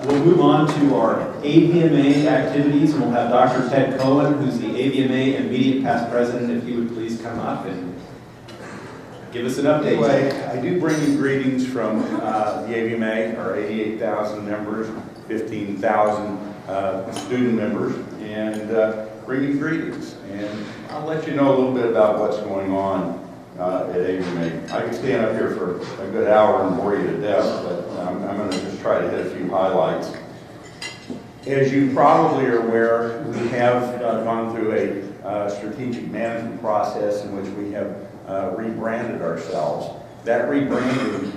We'll move on to our AVMA activities, and we'll have Dr. Ted Cohen, who's the AVMA immediate past president, if he would please come up and give us an update. Anyway, I do bring you greetings from the AVMA, our 88,000 members, 15,000 student members, and bring you greetings. And I'll let you know a little bit about what's going on at AVMA. I could stand up here for a good hour and bore you to death, but I'm going to just try to hit a few highlights. As you probably are aware, we have gone through a strategic management process in which we have rebranded ourselves. That rebranding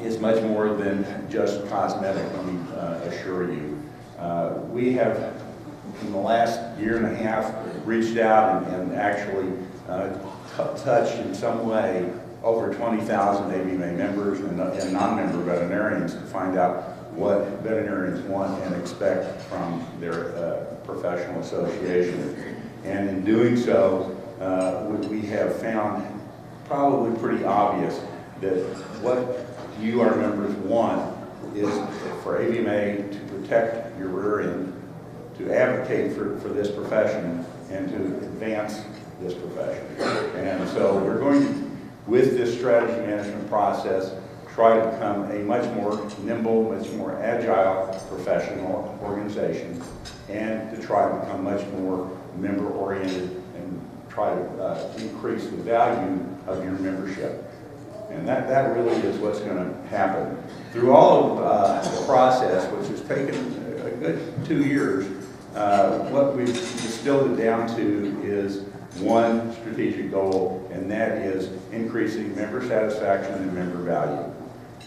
is much more than just cosmetic, let me assure you. We have, in the last year and a half, reached out and actually touched in some way over 20,000 AVMA members and non-member veterinarians to find out what veterinarians want and expect from their professional association. And in doing so, we have found probably pretty obvious that what you, our members, want is for AVMA to protect your rear end, to advocate for this profession, and to advance this profession. And so we're going to, with this strategy management process, try to become a much more nimble, much more agile professional organization, and to try to become much more member-oriented and try to increase the value of your membership. And that really is what's going to happen. Through all of the process, which has taken a good 2 years, what we've distilled it down to is one strategic goal, and that is increasing member satisfaction and member value.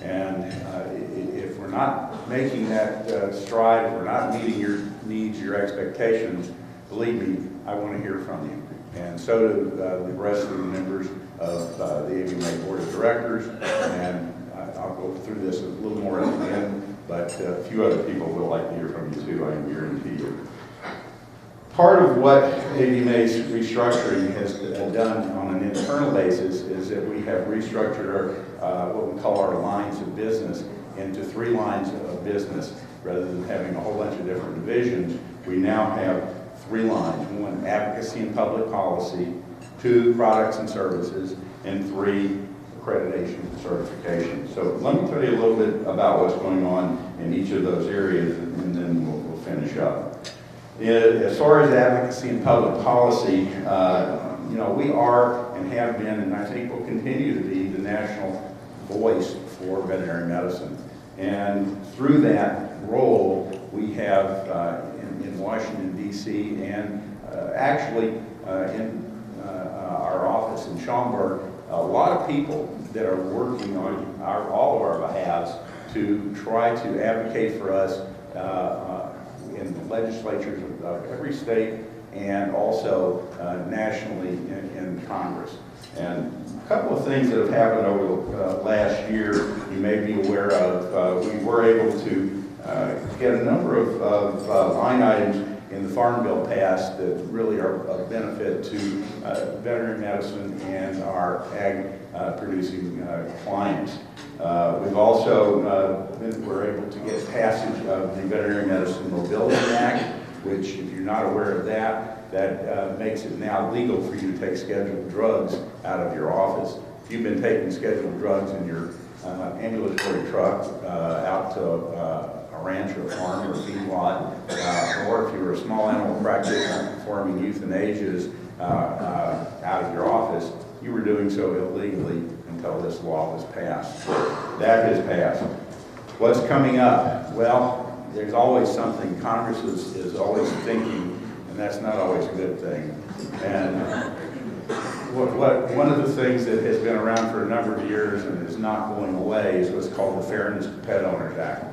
And if we're not making that stride, if we're not meeting your needs, your expectations, believe me, I want to hear from you. And so do the rest of the members of the AVMA Board of Directors. And I'll go through this a little more at the end, but a few other people will like to hear from you too, I guarantee you. Part of what AVMA's restructuring has done on an internal basis is that we have restructured our, what we call our lines of business into 3 lines of business. Rather than having a whole bunch of different divisions, we now have 3 lines. 1, advocacy and public policy, 2, products and services, and 3, accreditation and certification. So let me tell you a little bit about what's going on in each of those areas, and then we'll finish up. As far as advocacy and public policy, you know, we are and have been, and I think will continue to be, the national voice for veterinary medicine. And through that role, we have in Washington, D.C., and actually in our office in Schaumburg, a lot of people that are working on all of our behalves to try to advocate for us in the legislatures of every state and also nationally in Congress. And a couple of things that have happened over the last year you may be aware of. We were able to get a number of line items in the Farm Bill passed that really are of benefit to veterinary medicine and our ag producing clients. We've also we're able to get passage of the Veterinary Medicine Mobility Act, which, if you're not aware of that makes it now legal for you to take scheduled drugs out of your office. If you've been taking scheduled drugs in your ambulatory truck out to a ranch or a farm or a feedlot, or if you were a small animal practitioner performing euthanasias out of your office, you were doing so illegally until this law was passed. That has passed. What's coming up? Well, there's always something. Congress is always thinking, and that's not always a good thing. And one of the things that has been around for a number of years and is not going away is what's called the Fairness to Pet Owners Act.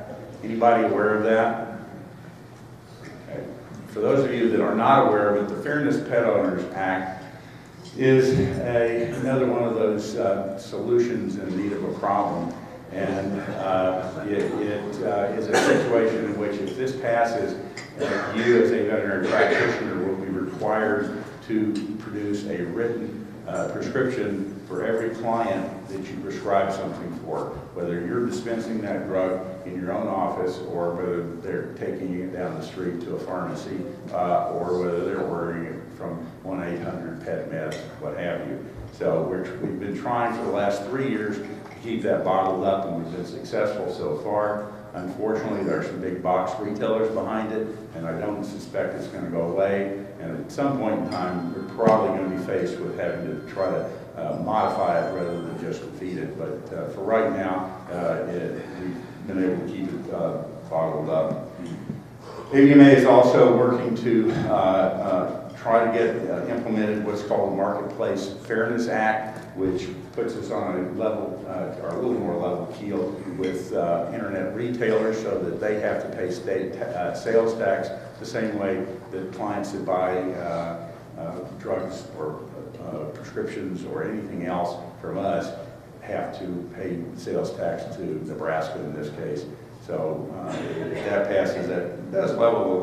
Anybody aware of that? Okay. For those of you that are not aware of it, the Fairness to Pet Owners Act is another one of those solutions in need of a problem. And it is a situation in which, if this passes, you as a veterinary practitioner will be required to produce a written prescription for every client that you prescribe something for, whether you're dispensing that drug in your own office or whether they're taking it down the street to a pharmacy or whether they're ordering it from 1-800-PET-MED, what have you. So we've been trying for the last 3 years to keep that bottled up, and we've been successful so far. Unfortunately, there are some big box retailers behind it, and I don't suspect it's going to go away. And at some point in time, we're probably going to be faced with having to try to modify it rather than just defeat it. But for right now, we've been able to keep it bottled up. AVMA is also working to try to get implemented what's called the Marketplace Fairness Act, which puts us on a level, or a little more level keel with internet retailers so that they have to pay state sales tax the same way that clients that buy drugs or prescriptions or anything else from us have to pay sales tax to Nebraska in this case. So if that passes, that does level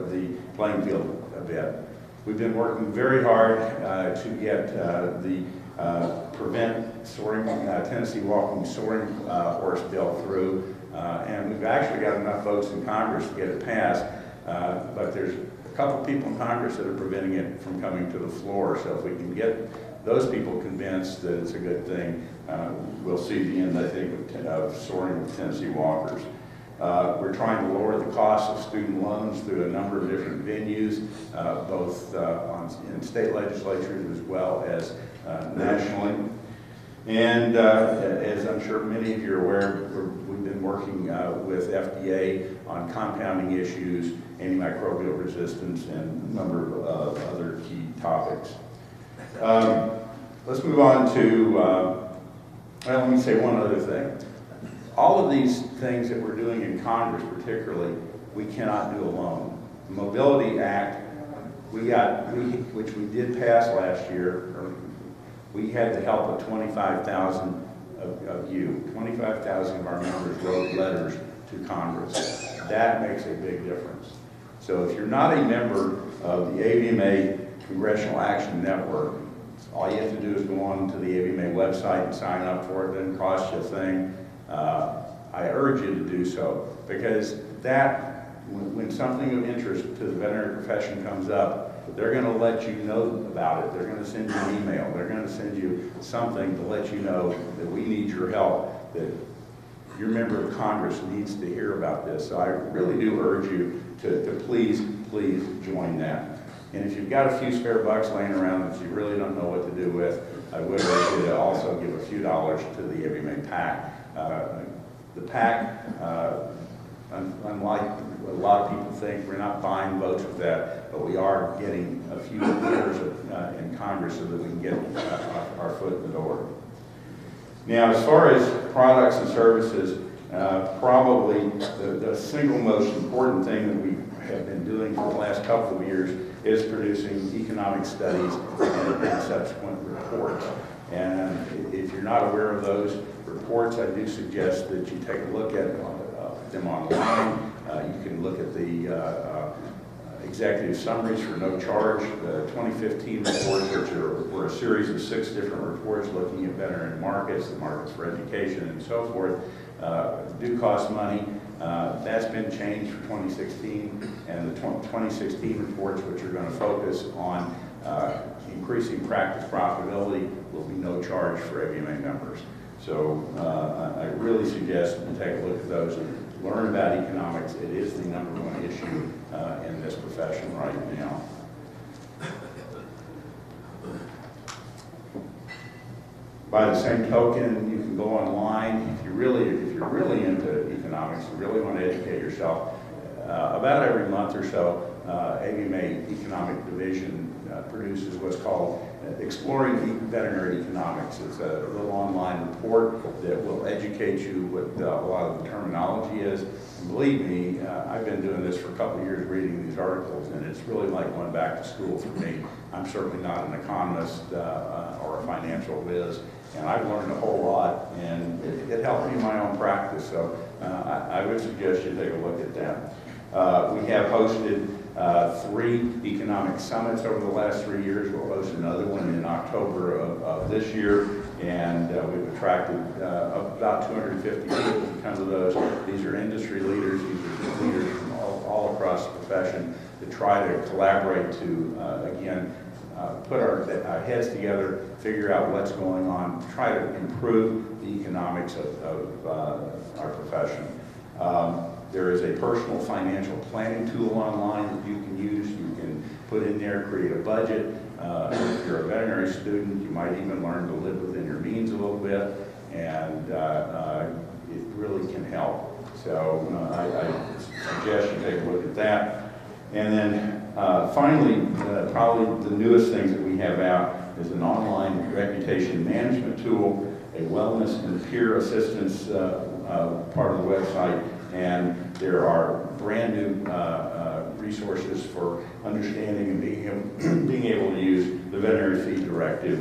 the playing field a bit. We've been working very hard to get the prevent soaring, Tennessee walking soaring horse bill through, and we've actually got enough votes in Congress to get it passed, but there's a couple people in Congress that are preventing it from coming to the floor. So if we can get those people convinced that it's a good thing, we'll see the end, I think, of soaring with Tennessee walkers. We're trying to lower the cost of student loans through a number of different venues, both in state legislatures as well as nationally. And as I'm sure many of you are aware, we've been working with FDA on compounding issues, antimicrobial resistance, and a number of other key topics. Let's move on to, well, let me say one other thing. All of these things that we're doing in Congress particularly, we cannot do alone. The Mobility Act, which we did pass last year, we had the help of 25,000 of you. 25,000 of our members wrote letters to Congress. That makes a big difference. So if you're not a member of the AVMA Congressional Action Network, all you have to do is go on to the AVMA website and sign up for it. It doesn't cost you a thing. I urge you to do so, because when something of interest to the veterinary profession comes up, they're going to let you know about it. They're going to send you an email. They're going to send you something to let you know that we need your help, that your member of Congress needs to hear about this. So I really do urge you to please join that. And if you've got a few spare bucks laying around that you really don't know what to do with, I would urge you to also give a few dollars to the AVMA PAC. The PAC, unlike what a lot of people think, we're not buying votes with that, but we are getting a few leaders in Congress so that we can get our foot in the door. Now, as far as products and services, probably the single most important thing that we have been doing for the last couple of years is producing economic studies and subsequent reports. And if you're not aware of those reports, I do suggest that you take a look at them online. You can look at the executive summaries for no charge. The 2015 reports, which were a series of 6 different reports looking at veterinary markets, the markets for education, and so forth, do cost money. That's been changed for 2016, and the 2016 reports, which are going to focus on increasing practice profitability, will be no charge for AVMA members. So I really suggest you take a look at those and learn about economics. It is the #1 issue in this profession right now. By the same token, you can go online if you're really into economics, you really want to educate yourself. About every month or so, AVMA Economic Division produces what's called Exploring Veterinary Economics. It's a little online report that will educate you what a lot of the terminology is. And believe me, I've been doing this for a couple of years reading these articles, and it's really like going back to school for me. I'm certainly not an economist or a financial whiz, and I've learned a whole lot, and it helped me in my own practice. So I would suggest you take a look at that. We have hosted 3 economic summits over the last 3 years. We'll host another one in October of this year, and we've attracted about 250 people to come to those. These are industry leaders, these are leaders from all across the profession to try to collaborate to, again, put our heads together, figure out what's going on, try to improve the economics of our profession. There is a personal financial planning tool online that you can use. You can put in there, create a budget. If you're a veterinary student, you might even learn to live within your means a little bit, and it really can help. So I suggest you take a look at that. And then finally, probably the newest things that we have out is an online reputation management tool, a wellness and peer assistance part of the website, and there are brand new resources for understanding and being able to use the veterinary fee directive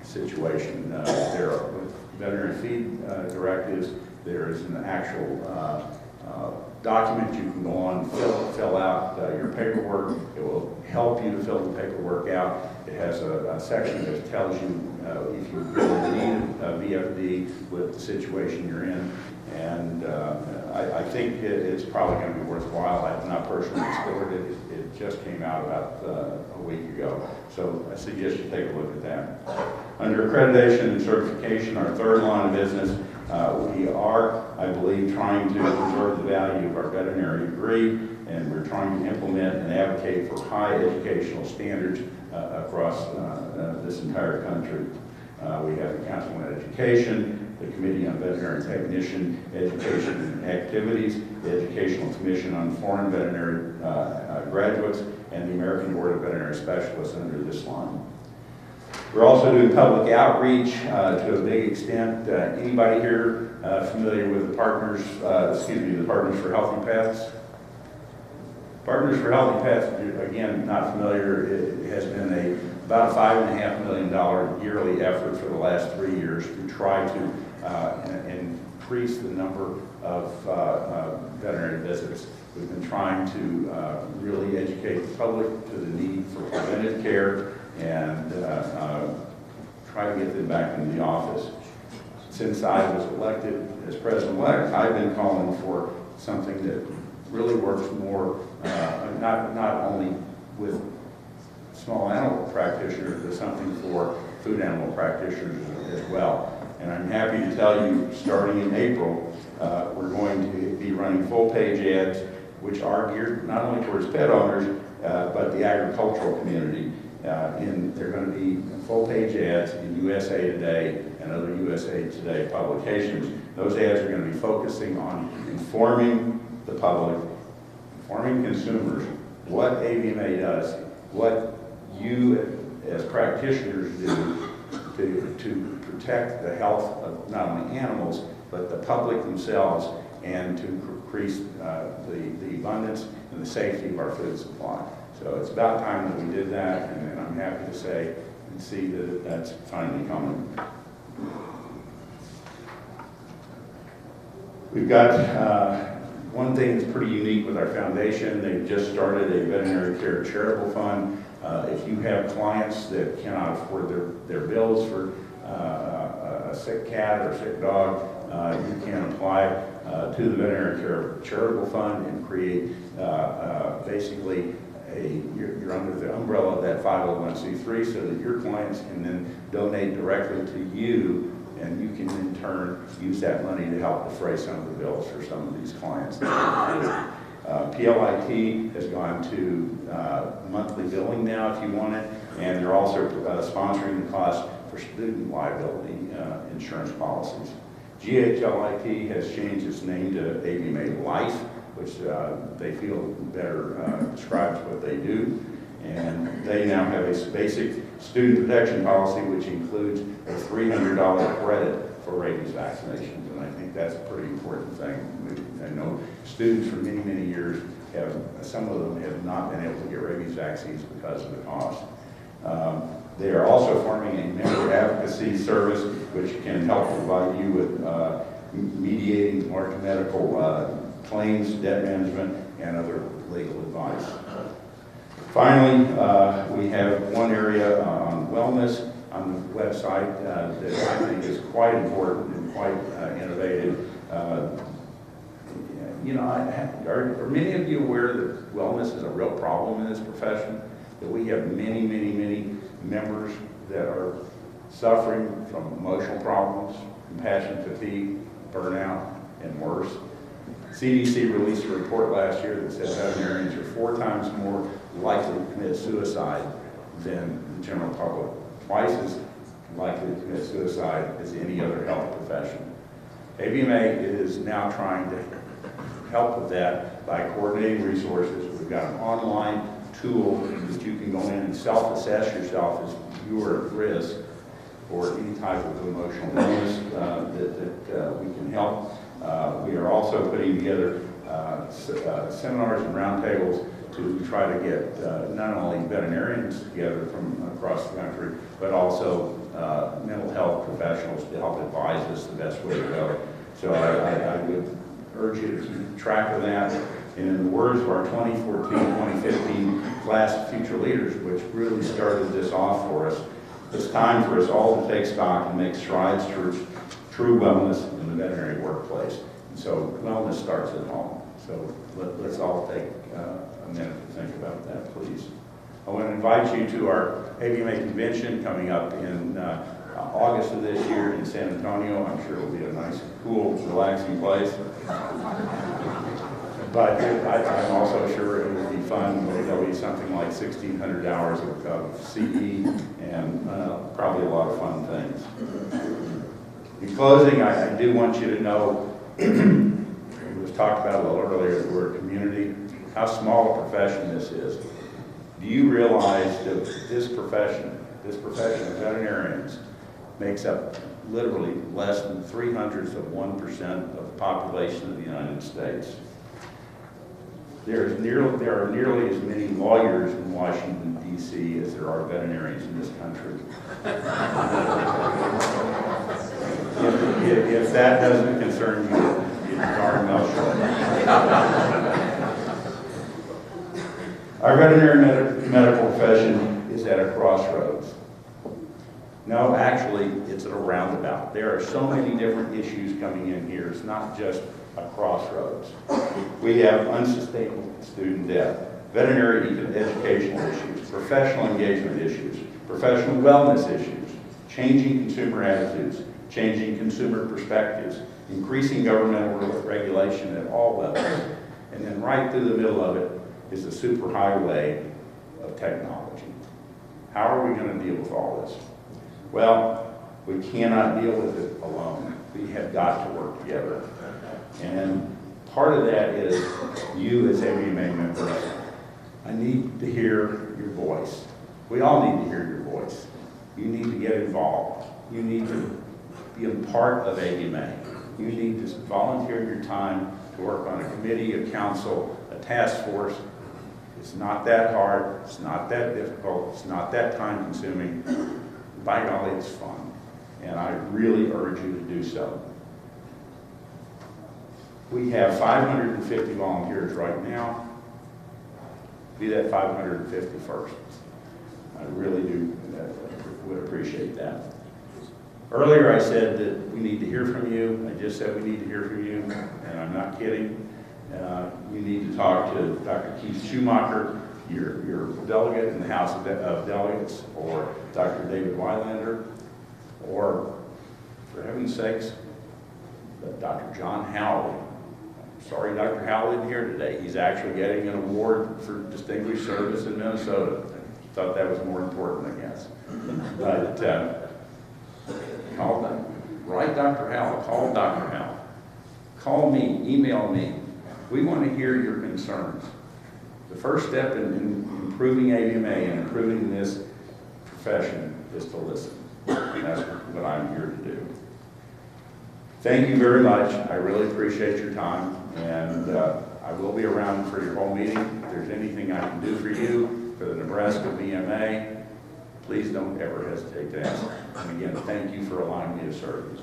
situation. There are veterinary fee directives. There is an actual document you can go on, fill out your paperwork. It will help you to fill the paperwork out. It has a section that tells you if you really need a VFD with the situation you're in. And I think it's probably going to be worthwhile. I've not personally explored it. It just came out about a week ago. So I suggest you take a look at that. Under accreditation and certification, our third line of business, we are, I believe, trying to preserve the value of our veterinary degree, and we're trying to implement and advocate for high educational standards across this entire country. We have the Council on Education, the Committee on Veterinary Technician Education and Activities, the Educational Commission on Foreign Veterinary Graduates, and the American Board of Veterinary Specialists under this line. We're also doing public outreach to a big extent. Anybody here familiar with the Partners for Healthy Pets? Partners for Healthy Pets, again, not familiar. It has been about a $5.5 million yearly effort for the last 3 years to try to increase the number of veterinary visits. We've been trying to really educate the public to the need for preventive care and try to get them back into the office. Since I was elected as president-elect, I've been calling for something that really works more, not only with small animal practitioners, but something for food animal practitioners as well. And I'm happy to tell you, starting in April, we're going to be running full-page ads, which are geared not only towards pet owners, but the agricultural community. They're going to be full-page ads in USA Today and other USA Today publications. Those ads are going to be focusing on informing the public, informing consumers what AVMA does, what you as practitioners do to protect the health of not only animals, but the public themselves, and to increase the abundance and the safety of our food supply. So it's about time that we did that, and I'm happy to say and see that that's finally coming. We've got one thing that's pretty unique with our foundation. They've just started a veterinary care charitable fund. If you have clients that cannot afford their bills for a sick cat or a sick dog, you can apply to the veterinary care charitable fund and create basically you're under the umbrella of that 501c3, so that your clients can then donate directly to you, and you can in turn use that money to help defray some of the bills for some of these clients. PLIT has gone to monthly billing now if you want it, and they're also sponsoring the cost for student liability insurance policies. GHLIT has changed its name to AVMA Life, which they feel better describes what they do. And they now have a basic student protection policy, which includes a $300 credit for rabies vaccinations. And I think that's a pretty important thing. I know students for many, many years some of them have not been able to get rabies vaccines because of the cost. They are also forming a member advocacy service, which can help provide you with mediating large medical claims, debt management, and other legal advice. Finally, we have one area on wellness on the website that I think is quite important and quite innovative. Are many of you aware that wellness is a real problem in this profession? That we have many members that are suffering from emotional problems, compassion fatigue, burnout, and worse. CDC released a report last year that said veterinarians are 4 times more likely to commit suicide than the general public, twice as likely to commit suicide as any other health profession. AVMA is now trying to help with that by coordinating resources. We've got an online tool that you can go in and self-assess yourself as you are at risk for any type of emotional illness that we can help. We are also putting together seminars and roundtables to try to get not only veterinarians together from across the country, but also mental health professionals to help advise us the best way to go. So I would urge you to keep track of that. And in the words of our 2014-2015 class of future leaders, which really started this off for us, it's time for us all to take stock and make strides towards true wellness in the veterinary workplace. And so wellness starts at home. So let's all take a minute to think about that, please. I want to invite you to our AVMA convention coming up in August of this year in San Antonio. I'm sure it'll be a nice, cool, relaxing place. But I'm also sure it will be fun. There'll be something like 1,600 hours of CE and probably a lot of fun things. In closing, I do want you to know, it was talked about a little earlier, the word community, how small a profession this is. Do you realize that this profession of veterinarians, makes up literally less than 0.03% of the population of the United States? There are nearly as many lawyers in Washington, D.C. as there are veterinarians in this country. If that doesn't concern you, you darn well should. Our veterinary medical profession is at a crossroads. No, actually, it's at a roundabout. There are so many different issues coming in here. It's not just a crossroads. We have unsustainable student debt, veterinary educational issues, professional engagement issues, professional wellness issues, changing consumer attitudes, changing consumer perspectives, increasing governmental regulation at all levels, and then right through the middle of it is the superhighway of technology. How are we going to deal with all this? Well, we cannot deal with it alone. We have got to work together. And part of that is you as AVMA members. I need to hear your voice. We all need to hear your voice. You need to get involved. You need to be a part of AVMA. You need to volunteer your time to work on a committee, a council, a task force. It's not that hard. It's not that difficult. It's not that time consuming. By golly, it's fun. And I really urge you to do so. We have 550 volunteers right now. Be that 551st. I really do would appreciate that. Earlier I said that we need to hear from you. I just said we need to hear from you, and I'm not kidding. You need to talk to Dr. Keith Schumacher, your delegate in the House of Delegates, or Dr. David Weilander, or, for heaven's sakes, Dr. John Howley. Sorry Dr. Howley isn't here today. He's actually getting an award for distinguished service in Minnesota. Thought that was more important, I guess. But call them. Write Dr. Howley. Call Dr. Howley. Call me. Email me. We want to hear your concerns. The first step in improving AVMA and improving this profession is to listen. And that's what I'm here to do. Thank you very much. I really appreciate your time, and I will be around for your whole meeting. If there's anything I can do for you, for the Nebraska VMA, please don't ever hesitate to ask. And again, thank you for allowing me to serve.